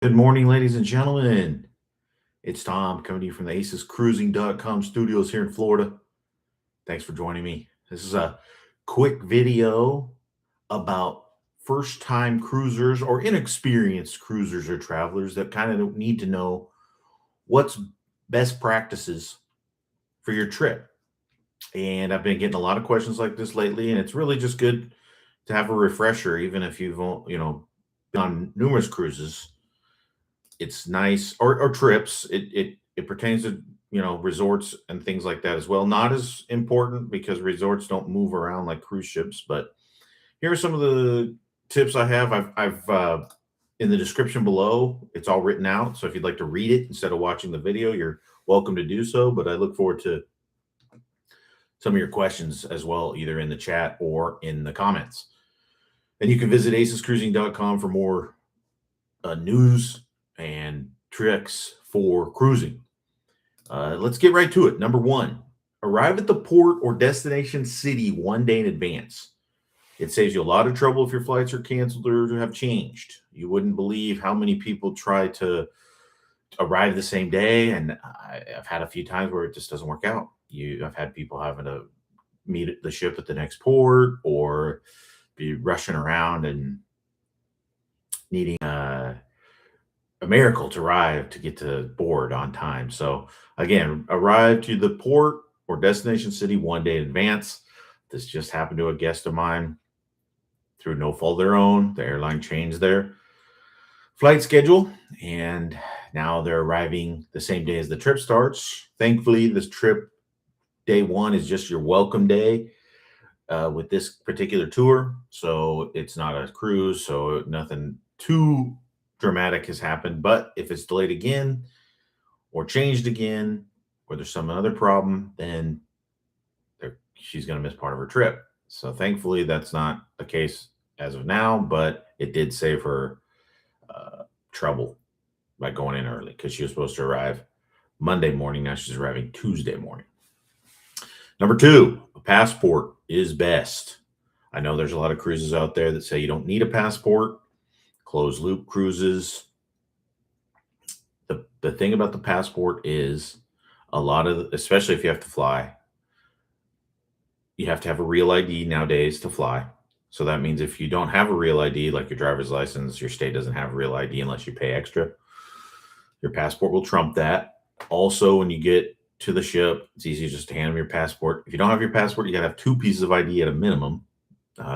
Good morning, ladies and gentlemen. It's Tom coming to you from the acescruising.com studios here in Florida. Thanks for joining me. This is a quick video about first time cruisers or inexperienced cruisers or travelers that kind of need to know what's best practices for your trip. And I've been getting a lot of questions like this lately, and it's really just good to have a refresher, even if you've been on numerous cruises. It's nice or trips. It pertains to resorts and things like that as well. Not as important because resorts don't move around like cruise ships. But here are some of the tips I have. I've in the description below. It's all written out. So if you'd like to read it instead of watching the video, you're welcome to do so. But I look forward to some of your questions as well, either in the chat or in the comments. And you can visit acescruising.com for more news and tricks for cruising. Let's get right to it. Number one, arrive at the port or destination city one day in advance. It saves you a lot of trouble if your flights are canceled or have changed. You wouldn't believe how many people try to arrive the same day, and I've had a few times where it just doesn't work out. I've had people having to meet at the ship at the next port or be rushing around and needing a miracle to arrive to get to board on time. So again, arrive to the port or destination city one day in advance. This just happened to a guest of mine through no fault of their own. The airline changed their flight schedule, and now they're arriving the same day as the trip starts. Thankfully, this trip day one is just your welcome day with this particular tour. So it's not a cruise, so nothing too dramatic has happened. But if it's delayed again or changed again, or there's some other problem, then she's going to miss part of her trip. So thankfully, that's not the case as of now, but it did save her trouble by going in early because she was supposed to arrive Monday morning. Now she's arriving Tuesday morning. Number two, a passport is best. I know there's a lot of cruises out there that say you don't need a passport. Closed loop cruises. The thing about the passport is especially if you have to fly, you have to have a real ID nowadays to fly. So that means if you don't have a real ID, like your driver's license, your state doesn't have a real ID unless you pay extra. Your passport will trump that. Also, when you get to the ship, it's easy just to hand them your passport. If you don't have your passport, you got to have two pieces of ID at a minimum.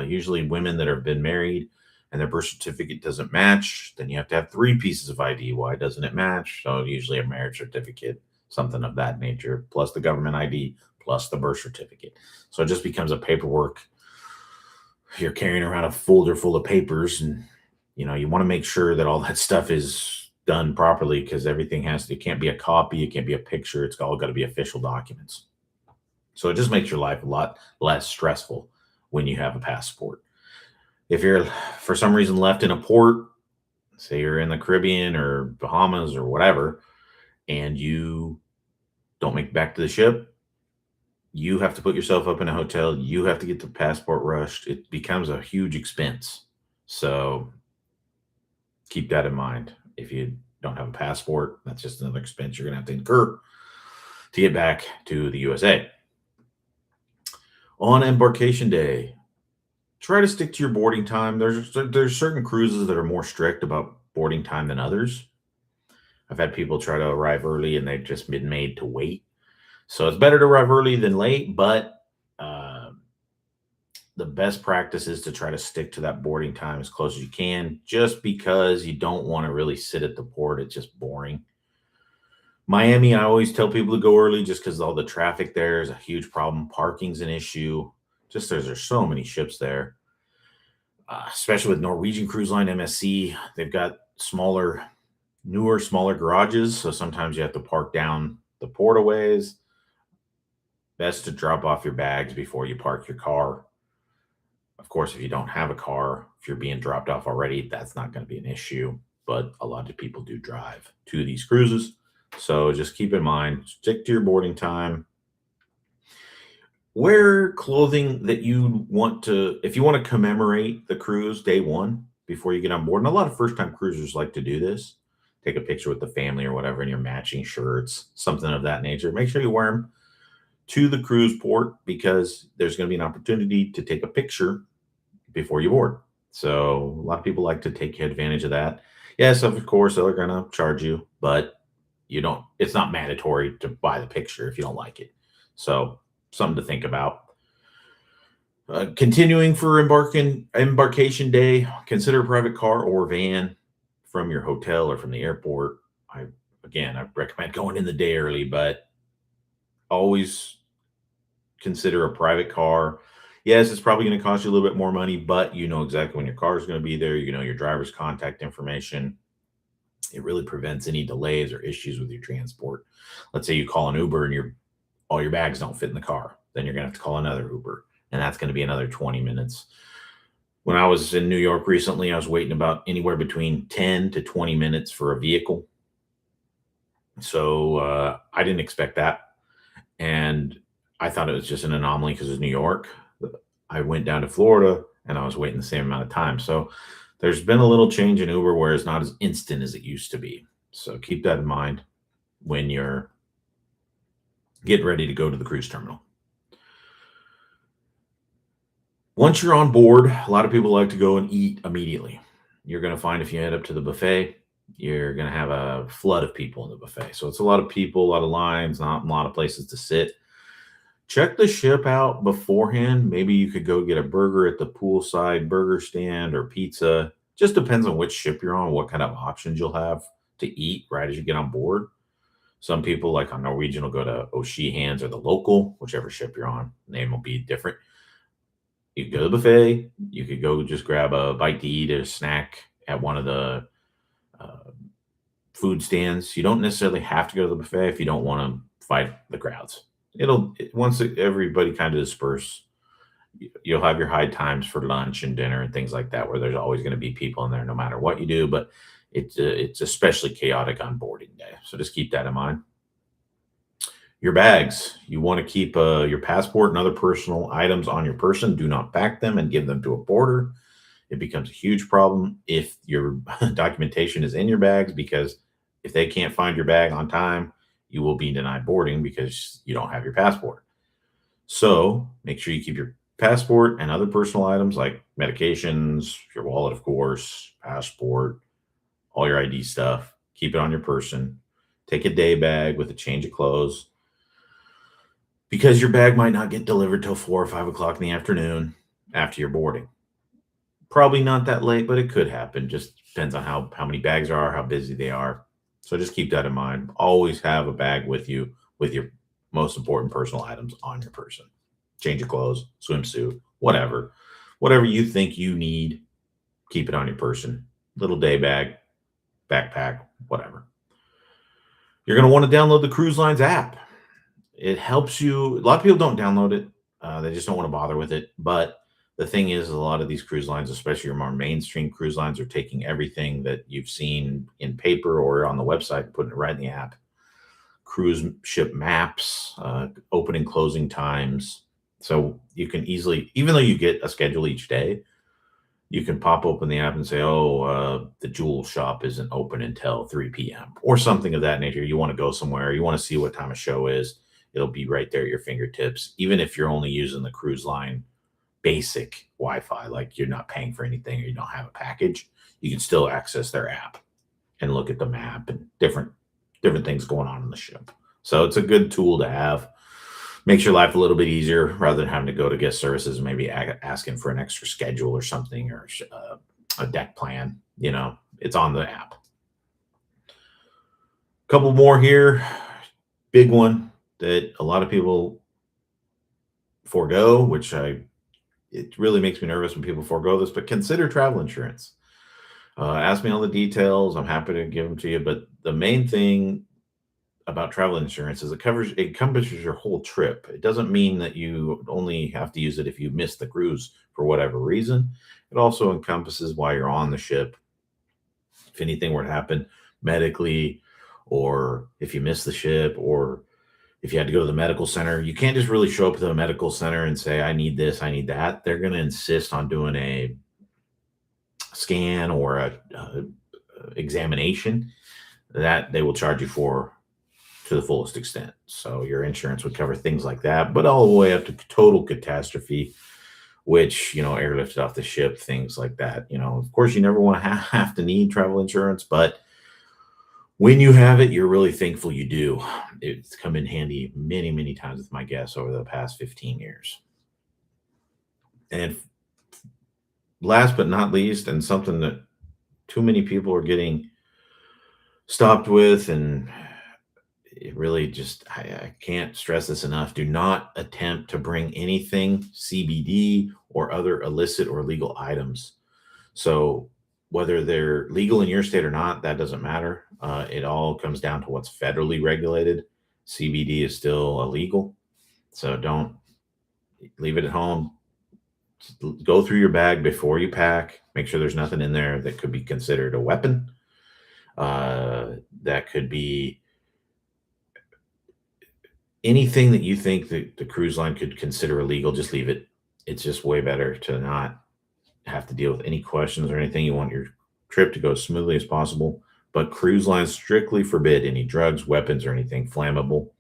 Usually women that have been married and their birth certificate doesn't match, then you have to have three pieces of ID. Why doesn't it match? So usually a marriage certificate, something of that nature, plus the government ID, plus the birth certificate. So it just becomes a paperwork. You're carrying around a folder full of papers, and you want to make sure that all that stuff is done properly because it can't be a copy, it can't be a picture, it's all got to be official documents. So it just makes your life a lot less stressful when you have a passport. If you're for some reason left in a port, say you're in the Caribbean or Bahamas or whatever, and you don't make it back to the ship, you have to put yourself up in a hotel. You have to get the passport rushed. It becomes a huge expense. So keep that in mind. If you don't have a passport, that's just another expense you're going to have to incur to get back to the USA. On embarkation day, try to stick to your boarding time. There's certain cruises that are more strict about boarding time than others. I've had people try to arrive early and they've just been made to wait. So it's better to arrive early than late, but the best practice is to try to stick to that boarding time as close as you can, just because you don't want to really sit at the port. It's just boring. Miami, I always tell people to go early just because all the traffic there is a huge problem. Parking's an issue. Just there's so many ships there, especially with Norwegian Cruise Line, MSC. They've got newer, smaller garages. So sometimes you have to park down the port a ways. Best to drop off your bags before you park your car. Of course, if you don't have a car, if you're being dropped off already, that's not going to be an issue. But a lot of people do drive to these cruises. So just keep in mind, stick to your boarding time. Wear clothing that if you want to commemorate the cruise day one before you get on board. And a lot of first time cruisers like to do this. take a picture with the family or whatever in your matching shirts, something of that nature. Make sure you wear them to the cruise port because there's going to be an opportunity to take a picture before you board. So a lot of people like to take advantage of that. Yes, of course, they're going to charge you, but you don't, it's not mandatory to buy the picture if you don't like it. So something to think about. Continuing for embarkation day, consider a private car or van from your hotel or from the airport. I recommend going in the day early, but always consider a private car. Yes, it's probably going to cost you a little bit more money, but you know exactly when your car is going to be there. You know your driver's contact information. It really prevents any delays or issues with your transport. Let's say you call an Uber and all your bags don't fit in the car, then you're going to have to call another Uber, and that's going to be another 20 minutes. When I was in New York recently, I was waiting about anywhere between 10 to 20 minutes for a vehicle. So I didn't expect that. And I thought it was just an anomaly because it's New York. I went down to Florida and I was waiting the same amount of time. So there's been a little change in Uber where it's not as instant as it used to be. So keep that in mind when you're getting ready to go to the cruise terminal. Once you're on board, a lot of people like to go and eat immediately. You're going to find if you head up to the buffet, you're going to have a flood of people in the buffet. So it's a lot of people, a lot of lines, not a lot of places to sit. Check the ship out beforehand. Maybe you could go get a burger at the poolside burger stand or pizza. Just depends on which ship you're on, what kind of options you'll have to eat right as you get on board. Some people, like on Norwegian, will go to O'Sheehan's or the local, whichever ship you're on. Name will be different. You could go to the buffet. You could go just grab a bite to eat or a snack at one of the uh, food stands. You don't necessarily have to go to the buffet if you don't want to fight the crowds. Once everybody kind of disperse, you'll have your high times for lunch and dinner and things like that, where there's always going to be people in there no matter what you do. But it's especially chaotic on boarding day, so just keep that in mind. Your bags, you want to keep your passport and other personal items on your person. Do not pack them and give them to a porter. It becomes a huge problem if your documentation is in your bags, because if they can't find your bag on time, you will be denied boarding because you don't have your passport. So make sure you keep your passport and other personal items like medications, your wallet, of course, passport, all your ID stuff. Keep it on your person. Take a day bag with a change of clothes because your bag might not get delivered till 4 or 5 o'clock in the afternoon after your boarding. Probably not that late, but it could happen. Just depends on how many bags there are, how busy they are. So just keep that in mind. Always have a bag with you with your most important personal items on your person. Change of clothes, swimsuit, whatever. Whatever you think you need, keep it on your person. Little day bag, backpack, whatever. You're going to want to download the Cruise Lines app. It helps you. A lot of people don't download it. They just don't want to bother with it. But the thing is, a lot of these cruise lines, especially your more mainstream cruise lines, are taking everything that you've seen in paper or on the website and putting it right in the app. Cruise ship maps, opening, closing times. So you can easily, even though you get a schedule each day, you can pop open the app and say, oh, the jewel shop isn't open until 3 p.m. or something of that nature. You want to go somewhere, you want to see what time a show is. It'll be right there at your fingertips, even if you're only using the cruise line basic Wi-Fi, like you're not paying for anything or you don't have a package. You can still access their app and look at the map and different things going on the ship. So it's a good tool to have. Makes your life a little bit easier rather than having to go to guest services and maybe asking for an extra schedule or something, or a deck plan. It's on the app. Couple more here. Big one that a lot of people forego, which it really makes me nervous when people forego this, but consider travel insurance. Ask me all the details. I'm happy to give them to you. But the main thing about travel insurance is it encompasses your whole trip. It doesn't mean that you only have to use it if you miss the cruise for whatever reason. It also encompasses while you're on the ship. If anything were to happen medically, or if you miss the ship, or if you had to go to the medical center, you can't just really show up to the medical center and say, I need this, I need that. They're going to insist on doing a scan or a examination. that they will charge you for to the fullest extent. So your insurance would cover things like that, but all the way up to total catastrophe, which, airlifted off the ship, things like that. Of course, you never want to have to need travel insurance, but when you have it, you're really thankful you do. It's come in handy many, many times with my guests over the past 15 years. And last but not least, and something that too many people are getting stopped with, and it really just, I can't stress this enough. Do not attempt to bring anything CBD or other illicit or illegal items. So, whether they're legal in your state or not, that doesn't matter. It all comes down to what's federally regulated. CBD is still illegal. So, don't leave it at home. Go through your bag before you pack. Make sure there's nothing in there that could be considered a weapon. That could be anything that you think that the cruise line could consider illegal. Just leave it. It's just way better to not have to deal with any questions or anything. You want your trip to go as smoothly as possible. But cruise lines strictly forbid any drugs, weapons, or anything flammable.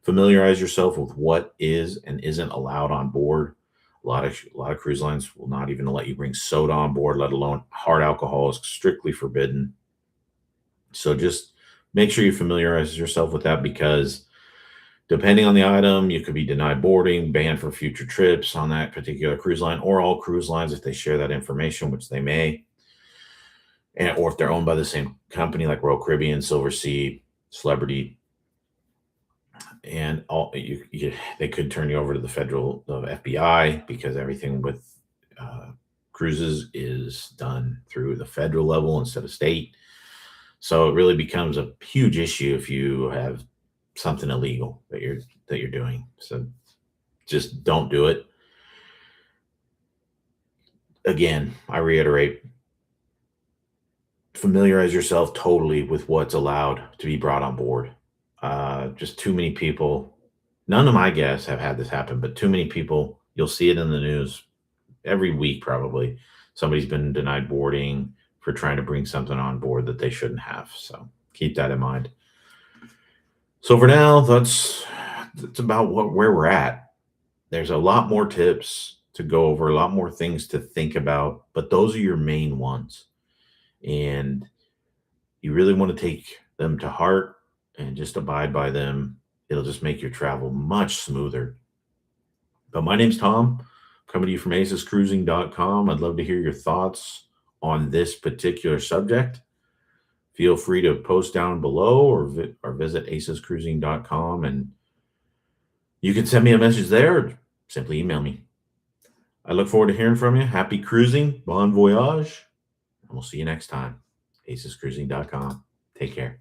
Familiarize yourself with what is and isn't allowed on board. A lot of cruise lines will not even let you bring soda on board, let alone hard alcohol is strictly forbidden. So just make sure you familiarize yourself with that, because depending on the item, you could be denied boarding, banned for future trips on that particular cruise line, or all cruise lines if they share that information, which they may, and or if they're owned by the same company like Royal Caribbean, Silver Sea, Celebrity, and they could turn you over to the federal FBI, because everything with cruises is done through the federal level instead of state. So it really becomes a huge issue if you have something illegal that you're doing. So just don't do it. Again, I reiterate, familiarize yourself totally with what's allowed to be brought on board. Just too many people, none of my guests have had this happen, but too many people, you'll see it in the news every week probably. Somebody's been denied boarding for trying to bring something on board that they shouldn't have. So keep that in mind. So for now, that's about where we're at. There's a lot more tips to go over, a lot more things to think about, but those are your main ones. And you really want to take them to heart and just abide by them. It'll just make your travel much smoother. But my name's Tom, coming to you from acescruising.com. I'd love to hear your thoughts on this particular subject. Feel free to post down below, or visit acescruising.com, and you can send me a message there, or simply email me. I look forward to hearing from you. Happy cruising. Bon voyage. And we'll see you next time. acescruising.com. Take care.